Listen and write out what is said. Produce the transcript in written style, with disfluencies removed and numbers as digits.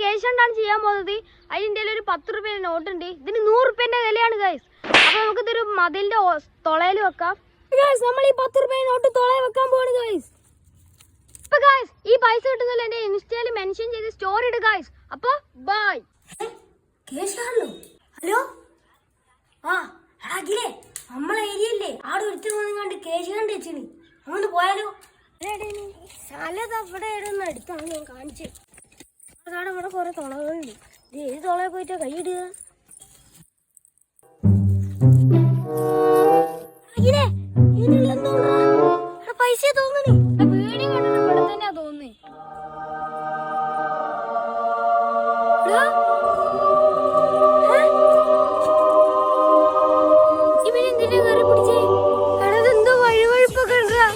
Cash കൊണ്ടാണ് ചെയ്യാൻ പോകുന്നത്. അതിൻ്റെ ഒരു 10 രൂപയുടെ നോട്ട് ഉണ്ട്. ഇതിന് 100 രൂപേന്റെ വിലയാണ് ഗൈസ്. അപ്പൊ നമുക്ക് ഇതൊരു മതിലിന്റെ തൊളയിൽ വെക്കാം. നമ്മൾ ഈ 10 രൂപയുടെ നോട്ട് തൊളയിൽ വെക്കാൻ പോവാണ് ഗൈസ്. അപ്പൊ ഗൈസ് ഈ പൈസ കിട്ടുന്നതിൽ എന്റെ ഇൻസ്റ്റയിൽ മെൻഷൻ ചെയ്ത് സ്റ്റോറി ഇടുക ഗൈസ്. അപ്പൊ ബൈ. ഹലോ, ആ അഖിലേ, നമ്മളെ ഏരിയല്ലേ ആടെ ഒരുത്തി കണ്ട് കേശ് കണ്ട് വെച്ചിന്. അങ്ങോട്ട് പോയാലോ? സ്ഥലത്ത് അവിടെ എടുത്താണ് ഞാൻ കാണിച്ചത്. അതാണ് ഇവിടെ കുറെ തുളകളുണ്ട്. ഇത് ഏത് തുളയിൽ പോയിട്ടാ കൈയിടുക? പൈസ തോന്നുന്നു. വീഡിയോ കണ്ടിട്ട് ഇവിടെ തന്നെയാ തോന്നുന്നേ. ഇവനെന്തിനാ കയറി പിടിച്ചേ? എടതെന്തോ വഴുവഴുപ്പൊക്കെ ഉണ്ടാ.